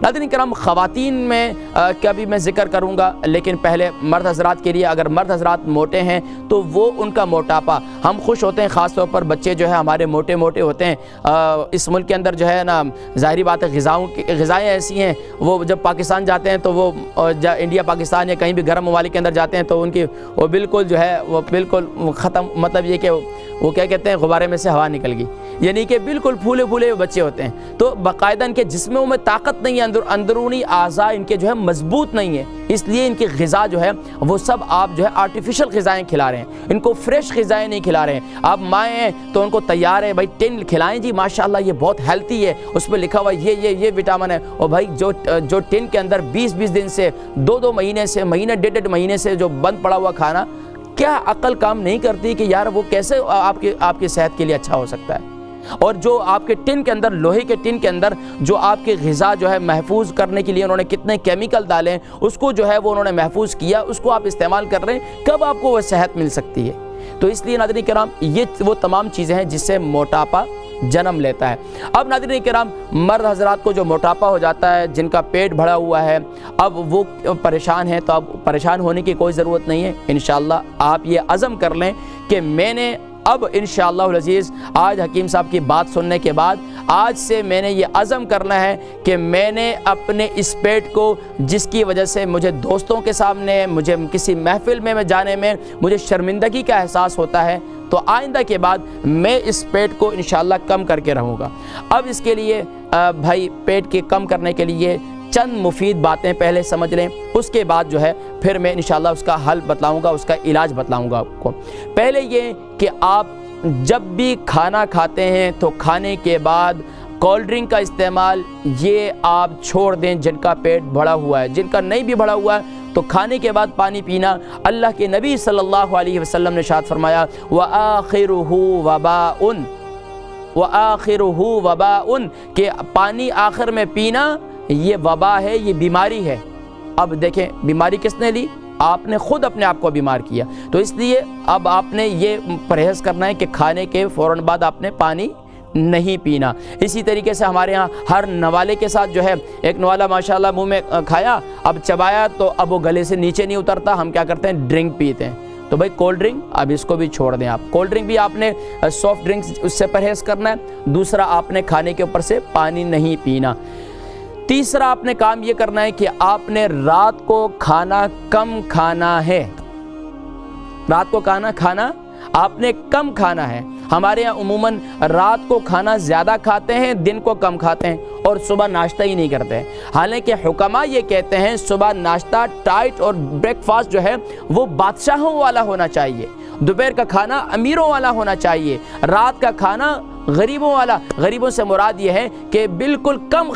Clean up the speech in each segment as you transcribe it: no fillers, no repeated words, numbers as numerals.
ناظرین کرام، خواتین میں کا بھی میں ذکر کروں گا، لیکن پہلے مرد حضرات کے لیے، اگر مرد حضرات موٹے ہیں تو وہ ان کا موٹاپا، ہم خوش ہوتے ہیں خاص طور پر بچے جو ہے ہمارے موٹے موٹے ہوتے ہیں۔ اس ملک کے اندر جو ہے نا، ظاہری بات ہے غذائیں ایسی ہیں، وہ جب پاکستان جاتے ہیں تو وہ انڈیا پاکستان یا کہیں بھی گرم ممالک کے اندر جاتے ہیں تو ان کی وہ بالکل جو ہے وہ بالکل ختم، مطلب یہ کہ وہ کیا کہتے ہیں، غبارے میں سے ہوا نکل گئی، یعنی کہ بالکل پھولے پھولے بچے ہوتے ہیں۔ تو باقاعدہ ان کے جسموں میں طاقت نہیں ہے، اندرونی اعضاء ان کے جو ہے مضبوط نہیں ہے، اس لیے ان کی غذا جو ہے وہ سب آپ جو ہے آرٹیفیشل غذائیں کھلا رہے ہیں، ان کو فریش غذائیں نہیں کھلا رہے ہیں۔ آپ مائیں ہیں تو ان کو تیار ہے بھائی ٹن کھلائیں جی، ماشاءاللہ یہ بہت ہیلتھی ہے، اس پہ لکھا ہوا یہ وٹامن ہے، اور بھائی جو ٹن کے اندر 20 دن سے 2 مہینے سے مہینے 1.5 مہینے سے جو بند پڑا ہوا کھانا، کیا عقل کام نہیں کرتی کہ یار وہ کیسے آپ کی صحت کے لیے اچھا ہو سکتا ہے؟ اور جو آپ کے ٹن کے اندر، لوہے کے ٹن کے اندر جو آپ کی غذا جو ہے محفوظ کرنے کے لیے انہوں نے کتنے کیمیکل ڈالے، اس کو جو ہے وہ انہوں نے محفوظ کیا، اس کو آپ استعمال کر رہے ہیں، کب آپ کو وہ صحت مل سکتی ہے؟ تو اس لیے ناظرین کرام، یہ وہ تمام چیزیں ہیں جس سے موٹاپا جنم لیتا ہے۔ اب ناظرین کرام، مرد حضرات کو جو موٹاپا ہو جاتا ہے، جن کا پیٹ بھرا ہوا ہے، اب وہ پریشان ہیں، تو اب پریشان ہونے کی کوئی ضرورت نہیں ہے۔ انشاءاللہ آپ یہ عزم کر لیں کہ میں نے اب انشاءاللہ العزیز آج حکیم صاحب کی بات سننے کے بعد آج سے میں نے یہ عزم کرنا ہے کہ میں نے اپنے اس پیٹ کو، جس کی وجہ سے مجھے دوستوں کے سامنے، مجھے کسی محفل میں جانے میں مجھے شرمندگی کا احساس ہوتا ہے، تو آئندہ کے بعد میں اس پیٹ کو انشاءاللہ کم کر کے رہوں گا۔ اب اس کے لیے بھائی پیٹ کے کم کرنے کے لیے چند مفید باتیں پہلے سمجھ لیں، اس کے بعد جو ہے پھر میں انشاءاللہ اس کا حل بتلاؤں گا، اس کا علاج بتلاؤں گا آپ کو۔ پہلے یہ کہ آپ جب بھی کھانا کھاتے ہیں تو کھانے کے بعد کولڈ ڈرنک کا استعمال یہ آپ چھوڑ دیں، جن کا پیٹ بھرا ہوا ہے۔ جن کا نہیں بھی بھرا ہوا ہے تو کھانے کے بعد پانی پینا، اللہ کے نبی صلی اللہ علیہ وسلم نے ارشاد فرمایا وَآخِرُهُ وَبَاءٌ وَآخِرُهُ وَبَاءٌ، کہ پانی آخر میں پینا یہ وبا ہے، یہ بیماری ہے۔ اب دیکھیں بیماری کس نے لی؟ آپ نے خود اپنے آپ کو بیمار کیا۔ تو اس لیے اب آپ نے یہ پرہیز کرنا ہے کہ کھانے کے فوراً بعد آپ نے پانی نہیں پینا۔ اسی طریقے سے ہمارے ہاں ہر نوالے کے ساتھ جو ہے، ایک نوالا ماشاءاللہ منہ میں کھایا، اب چبایا تو اب وہ گلے سے نیچے نہیں اترتا، ہم کیا کرتے ہیں، ڈرنک پیتے ہیں۔ تو بھائی کولڈ ڈرنک اب اس کو بھی چھوڑ دیں آپ، کولڈ ڈرنک بھی آپ نے سافٹ ڈرنکس اس سے پرہیز کرنا ہے۔ دوسرا، آپ نے کھانے کے اوپر سے پانی نہیں پینا۔ تیسرا آپ نے کام یہ کرنا ہے کہ آپ نے رات کو کھانا کم کھانا ہے۔ رات کو کھانا آپ نے کم کھانا ہے۔ ہمارے یہاں عموماً رات کو کھانا زیادہ کھاتے ہیں، دن کو کم کھاتے ہیں، اور صبح ناشتہ ہی نہیں کرتے ہیں۔ حالانکہ حکماء یہ کہتے ہیں صبح ناشتہ ٹائٹ اور بریک فاسٹ جو ہے وہ بادشاہوں والا ہونا چاہیے، دوپہر کا کھانا امیروں والا ہونا چاہیے، رات کا کھانا غریبوں والا۔ غریبوں سے مراد یہ ہے کہ بالکل کم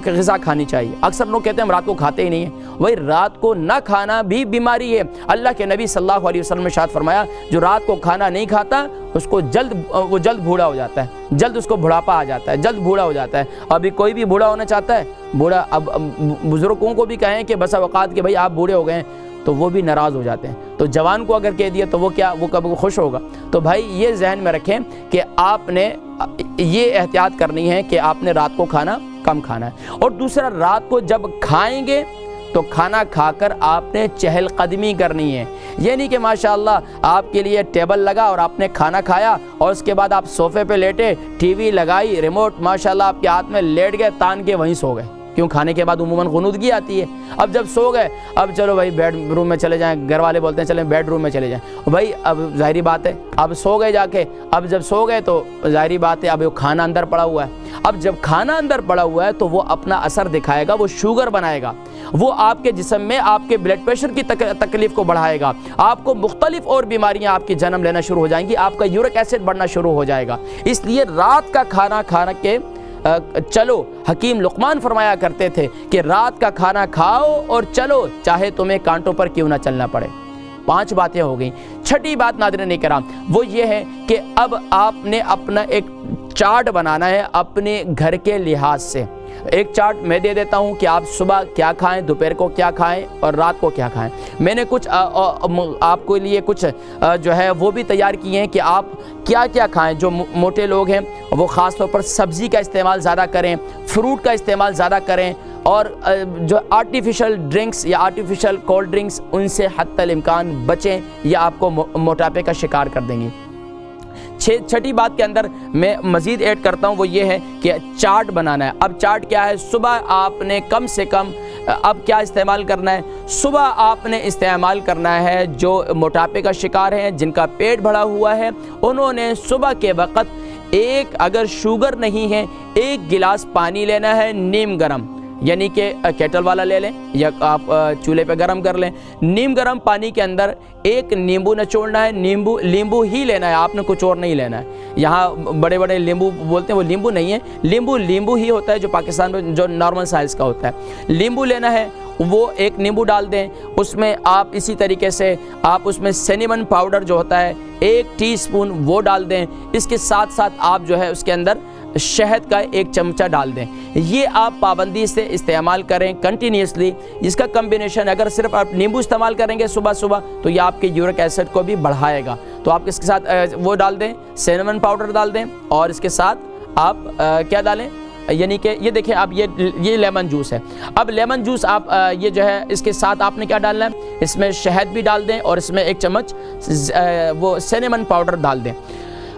غذا کھانی چاہیے۔ اکثر لوگ کہتے ہیں ہم رات کو کھاتے ہی نہیں ہیں، وہی رات کو نہ کھانا بھی بیماری ہے۔ اللہ کے نبی صلی اللہ علیہ وسلم نے ارشاد فرمایا جو رات کو کھانا نہیں کھاتا اس کو جلد بوڑھا ہو جاتا ہے، جلد اس کو بڑھاپا آ جاتا ہے، جلد بوڑھا ہو جاتا ہے۔ ابھی کوئی بھی بوڑھا ہونا چاہتا ہے، بوڑھا اب بزرگوں کو بھی کہیں کہ بس اوقات کہ بھائی آپ بوڑھے ہو گئے ہیں تو وہ بھی ناراض ہو جاتے ہیں، تو جوان کو اگر کہہ دیا تو وہ کب خوش ہوگا؟ تو بھائی یہ ذہن میں رکھیں کہ آپ نے یہ احتیاط کرنی ہے کہ آپ نے رات کو کھانا کم کھانا ہے۔ اور دوسرا، رات کو جب کھائیں گے تو کھانا کھا کر آپ نے چہل قدمی کرنی ہے، یعنی کہ ماشاءاللہ آپ کے لیے ٹیبل لگا اور آپ نے کھانا کھایا اور اس کے بعد آپ صوفے پہ لیٹے، ٹی وی لگائی، ریموٹ ماشاءاللہ آپ کے ہاتھ میں لیٹ گئے، تان کے وہیں سو گئے۔ کیوں؟ کھانے کے بعد عموماً غنودگی آتی ہے۔ اب جب سو گئے، اب چلو بھائی بیڈ روم میں چلے جائیں، گھر والے بولتے ہیں چلیں بیڈ روم میں چلے جائیں، بھائی اب ظاہری بات ہے اب سو گئے جا کے، اب جب سو گئے تو ظاہری بات ہے اب وہ کھانا اندر پڑا ہوا ہے۔ اب جب کھانا اندر پڑا ہوا ہے تو وہ اپنا اثر دکھائے گا، وہ شوگر بنائے گا، وہ آپ کے جسم میں آپ کے بلڈ پریشر کی تکلیف کو بڑھائے گا، آپ کو مختلف اور بیماریاں آپ کی جنم لینا شروع ہو جائیں گی، آپ کا یورک ایسڈ بڑھنا شروع ہو جائے گا۔ اس لیے رات کا کھانا کھانا کے چلو، حکیم لقمان فرمایا کرتے تھے کہ رات کا کھانا کھاؤ اور چلو، چاہے تمہیں کانٹوں پر کیوں نہ چلنا پڑے۔ 5 باتیں ہو گئیں۔ چھٹی بات ناظرین کرام وہ یہ ہے کہ اب آپ نے اپنا ایک چارٹ بنانا ہے اپنے گھر کے لحاظ سے۔ ایک چارٹ میں دے دیتا ہوں کہ آپ صبح کیا کھائیں، دوپہر کو کیا کھائیں اور رات کو کیا کھائیں۔ میں نے کچھ آپ کو لیے کچھ جو ہے وہ بھی تیار کیے ہیں کہ آپ کیا کیا کھائیں۔ جو موٹے لوگ ہیں وہ خاص طور پر سبزی کا استعمال زیادہ کریں، فروٹ کا استعمال زیادہ کریں، اور جو آرٹیفیشل ڈرنکس یا آرٹیفیشل کولڈ ڈرنکس ان سے حتی الامکان بچیں، یہ آپ کو موٹاپے کا شکار کر دیں گی۔ چھٹی بات کے اندر میں مزید ایڈ کرتا ہوں وہ یہ ہے کہ چارٹ بنانا ہے۔ اب چارٹ کیا ہے؟ صبح آپ نے کم سے کم اب کیا استعمال کرنا ہے؟ صبح آپ نے استعمال کرنا ہے جو موٹاپے کا شکار ہیں، جن کا پیٹ بڑھا ہوا ہے، انہوں نے صبح کے وقت اگر شوگر نہیں ہے، 1 گلاس پانی لینا ہے نیم گرم، یعنی کہ کیٹل والا لے لیں یا آپ چولہے پہ گرم کر لیں۔ نیم گرم پانی کے اندر 1 نیمبو نچوڑنا ہے، لیمبو ہی لینا ہے، آپ نے کچھ اور نہیں لینا ہے۔ یہاں بڑے بڑے لیمبو بولتے ہیں، وہ لیمبو نہیں ہے، لیمبو ہی ہوتا ہے جو پاکستان میں جو نارمل سائز کا ہوتا ہے۔ لیمبو لینا ہے، وہ 1 نیمبو ڈال دیں، اس میں آپ اسی طریقے سے آپ اس میں سینیمن پاؤڈر جو ہوتا ہے 1 ٹی اسپون وہ ڈال دیں۔ اس کے ساتھ ساتھ آپ جو ہے اس کے اندر شہد کا 1 چمچہ ڈال دیں۔ یہ آپ پابندی سے استعمال کریں کنٹینیوسلی۔ جس کا کمبینیشن اگر صرف آپ نیمبو استعمال کریں گے صبح صبح تو یہ آپ کے یورک ایسڈ کو بھی بڑھائے گا۔ تو آپ اس کے ساتھ وہ ڈال دیں، سینیمن پاؤڈر ڈال دیں، اور اس کے ساتھ آپ کیا ڈالیں، یعنی کہ یہ دیکھیں اب یہ لیمن جوس ہے۔ اب لیمن جوس آپ یہ جو ہے اس کے ساتھ آپ نے کیا ڈالنا ہے، اس میں شہد بھی ڈال دیں اور اس میں 1 چمچ وہ سینیمن پاؤڈر ڈال دیں۔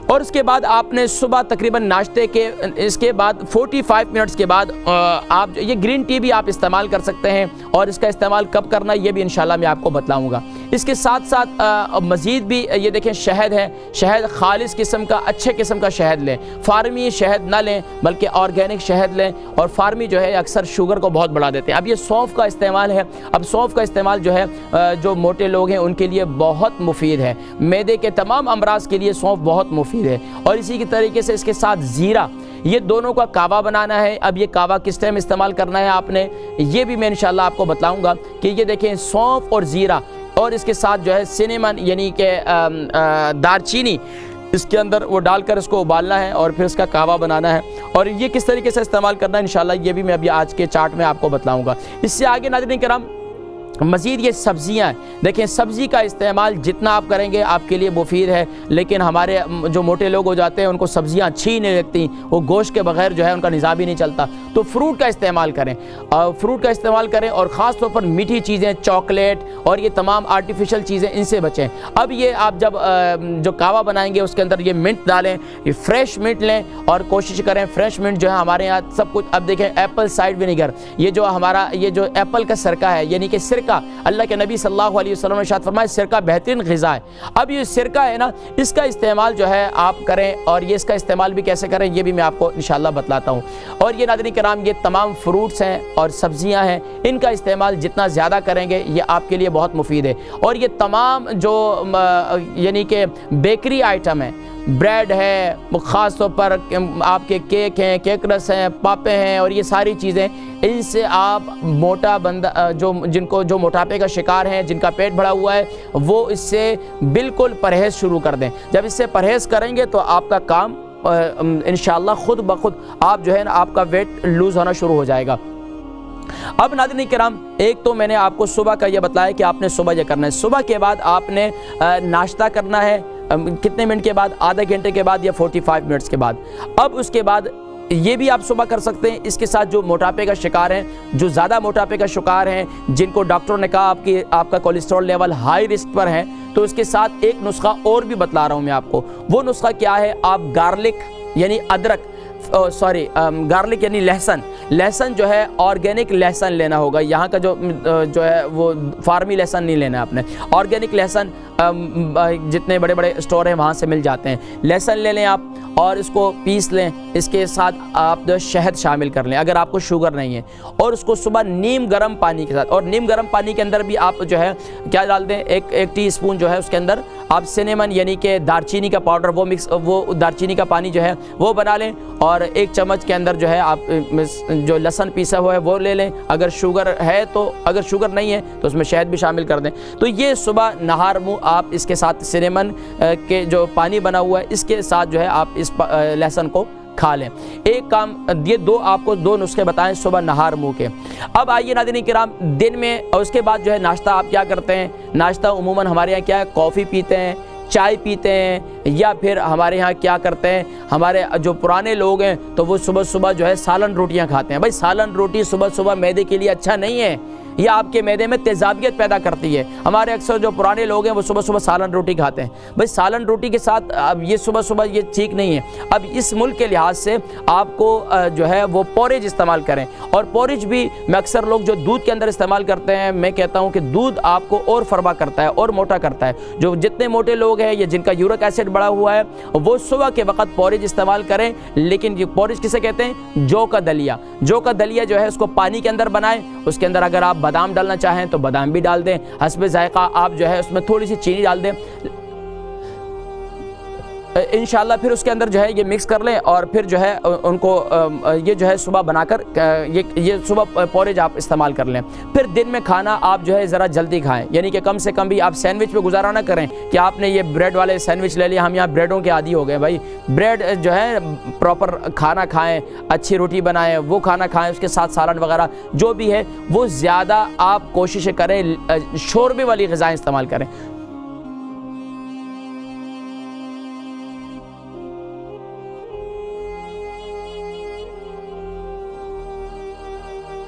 اور اس کے بعد آپ نے صبح تقریباً ناشتے کے اس کے بعد 45 منٹس کے بعد آپ یہ گرین ٹی بھی آپ استعمال کر سکتے ہیں، اور اس کا استعمال کب کرنا ہے یہ بھی انشاءاللہ میں آپ کو بتلاؤں گا۔ اس کے ساتھ ساتھ مزید بھی یہ دیکھیں شہد ہے، شہد خالص قسم کا اچھے قسم کا شہد لیں، فارمی شہد نہ لیں بلکہ آرگینک شہد لیں، اور فارمی جو ہے اکثر شوگر کو بہت بڑھا دیتے ہیں۔ اب یہ سونف کا استعمال ہے، اب سونف کا استعمال جو ہے جو موٹے لوگ ہیں ان کے لیے بہت مفید ہے، معدے کے تمام امراض کے لیے سونف بہت مفید ہے۔ اور اسی کی طریقے سے اس کے ساتھ زیرہ، یہ دونوں کا کعوہ بنانا ہے۔ اب یہ کعوہ کس ٹائم استعمال کرنا ہے آپ نے، یہ بھی میں انشاءاللہ آپ کو بتلاؤں گا کہ یہ دیکھیں سونف اور زیرہ، اور اس کے ساتھ جو ہے سینیمن یعنی کہ دار چینی، اس کے اندر وہ ڈال کر اس کو ابالنا ہے اور پھر اس کا کعوہ بنانا ہے۔ اور یہ کس طریقے سے استعمال کرنا ہے انشاءاللہ یہ بھی میں ابھی آج کے چارٹ میں آپ کو بتلاؤں گا۔ اس سے آگے ناظرین کرام مزید یہ سبزیاں ہیں، دیکھیں سبزی کا استعمال جتنا آپ کریں گے آپ کے لیے مفید ہے، لیکن ہمارے جو موٹے لوگ ہو جاتے ہیں ان کو سبزیاں اچھی نہیں لگتی، وہ گوشت کے بغیر جو ہے ان کا نظام ہی نہیں چلتا۔ تو فروٹ کا استعمال کریں، فروٹ کا استعمال کریں، اور خاص طور پر میٹھی چیزیں، چاکلیٹ اور یہ تمام آرٹیفیشل چیزیں ان سے بچیں۔ اب یہ آپ جب جو کعوہ بنائیں گے اس کے اندر یہ منٹ ڈالیں، یہ فریش منٹ لیں، اور کوشش کریں فریش منٹ جو ہے ہمارے یہاں سب کچھ۔ اب دیکھیں ایپل سائڈ ونیگر، یہ جو ہمارا یہ جو ایپل کا سرکہ ہے، یعنی کہ سرکہ، اللہ کے نبی صلی اللہ علیہ وسلم نے ارشاد فرمایا سرکہ بہترین غذا ہے۔ اب یہ سرکہ ہے نا، اس کا استعمال جو ہے آپ کریں، اور یہ اس کا استعمال بھی کیسے کریں یہ بھی میں آپ کو انشاءاللہ بتلاتا ہوں۔ اور یہ ناظرین کرام یہ تمام فروٹس ہیں اور سبزیاں ہیں، ان کا استعمال جتنا زیادہ کریں گے یہ آپ کے لیے بہت مفید ہے۔ اور یہ تمام جو یعنی کہ بیکری آئٹم ہیں، بریڈ ہے، خاص طور پر آپ کے کیک ہیں، کیک رس ہیں، پاپے ہیں، اور یہ ساری چیزیں، ان سے آپ موٹا بندہ جو موٹاپے کا شکار ہیں، جن کا پیٹ بڑھا ہوا ہے، وہ اس سے بالکل پرہیز شروع کر دیں۔ جب اس سے پرہیز کریں گے تو آپ کا کام انشاءاللہ خود بخود آپ جو ہے نا آپ کا ویٹ لوز ہونا شروع ہو جائے گا۔ اب ناظرین کرام ایک تو میں نے آپ کو صبح کا یہ بتلایا کہ آپ نے صبح یہ کرنا ہے، صبح کے بعد آپ نے ناشتہ کرنا ہے کتنے منٹ کے بعد، آدھے گھنٹے کے بعد یا 45 منٹس کے بعد۔ اب اس کے بعد یہ بھی آپ صبح کر سکتے ہیں۔ اس کے ساتھ جو موٹاپے کا شکار ہیں، جو زیادہ موٹاپے کا شکار ہیں، جن کو ڈاکٹروں نے کہا آپ کا کولیسٹرول لیول ہائی رسک پر ہے، تو اس کے ساتھ ایک نسخہ اور بھی بتلا رہا ہوں میں آپ کو۔ وہ نسخہ کیا ہے؟ آپ گارلک یعنی ادرک، گارلک یعنی لہسن جو ہے آرگینک لہسن لینا ہوگا۔ یہاں کا جو ہے وہ فارمی لہسن نہیں لینا ہے آپ نے، آرگینک لہسن جتنے بڑے بڑے اسٹور ہیں وہاں سے مل جاتے ہیں۔ لہسن لے لیں آپ اور اس کو پیس لیں، اس کے ساتھ آپ جو شہد شامل کر لیں اگر آپ کو شوگر نہیں ہے، اور اس کو صبح نیم گرم پانی کے ساتھ، اور نیم گرم پانی کے اندر بھی آپ جو ہے کیا ڈال دیں، ایک ٹی اسپون جو ہے اس کے اندر آپ سینیمن یعنی کہ دارچینی کا پاؤڈر وہ دارچینی کا پانی جو ہے وہ بنا لیں، اور 1 چمچ کے اندر جو ہے آپ جو لہسن پیسا ہوا ہے وہ لے لیں۔ اگر شوگر ہے تو، اگر شوگر نہیں ہے تو اس میں شہد بھی شامل کر دیں۔ تو یہ صبح نہار منہ آپ اس کے ساتھ سینیمن کے جو پانی بنا ہوا ہے اس کے ساتھ جو ہے آپ اس لہسن کو کھا لیں۔ ایک کام یہ دو آپ کو دو نسخے بتائیں صبح نہار منہ کے۔ اب آئیے ناظرین کرام، دن میں اور اس کے بعد جو ہے ناشتہ آپ کیا کرتے ہیں؟ ناشتہ عموماً ہمارے یہاں کیا ہے، کافی پیتے ہیں، چائے پیتے ہیں، یا پھر ہمارے ہاں کیا کرتے ہیں، ہمارے جو پرانے لوگ ہیں تو وہ صبح صبح جو ہے سالن روٹیاں کھاتے ہیں۔ بھائی سالن روٹی صبح صبح معدے کے لیے اچھا نہیں ہے، یہ آپ کے معدے میں تیزابیت پیدا کرتی ہے۔ ہمارے اکثر جو پرانے لوگ ہیں وہ صبح صبح سالن روٹی کھاتے ہیں۔ بھائی سالن روٹی کے ساتھ اب یہ صبح صبح یہ ٹھیک نہیں ہے۔ اب اس ملک کے لحاظ سے آپ کو جو ہے وہ پوریج استعمال کریں، اور پوریج بھی میں اکثر لوگ جو دودھ کے اندر استعمال کرتے ہیں، میں کہتا ہوں کہ دودھ آپ کو اور فربا کرتا ہے اور موٹا کرتا ہے۔ جو جتنے موٹے لوگ ہیں یا جن کا یورک ایسڈ بڑھا ہوا ہے وہ صبح کے وقت پوریج استعمال کریں، لیکن یہ پوریج کسے کہتے ہیں؟ جو کا دلیا۔ جو کا دلیا جو ہے اس کو پانی کے اندر بنائیں، اس کے اندر اگر آپ بادام ڈالنا چاہیں تو بادام بھی ڈال دیں، حسب ذائقہ آپ جو ہے اس میں تھوڑی سی چینی ڈال دیں انشاءاللہ۔ پھر اس کے اندر جو ہے یہ مکس کر لیں، اور پھر جو ہے ان کو یہ جو ہے صبح بنا کر یہ صبح پوریج آپ استعمال کر لیں۔ پھر دن میں کھانا آپ جو ہے ذرا جلدی کھائیں، یعنی کہ کم سے کم بھی آپ سینڈوچ پہ گزارا نہ کریں کہ آپ نے یہ بریڈ والے سینڈوچ لے لیا۔ ہم یہاں بریڈوں کے عادی ہو گئے۔ بھائی بریڈ جو ہے پراپر کھانا کھائیں، اچھی روٹی بنائیں، وہ کھانا کھائیں، اس کے ساتھ سالن وغیرہ جو بھی ہے وہ زیادہ آپ کوشش کریں شوربے والی غذائیں استعمال کریں۔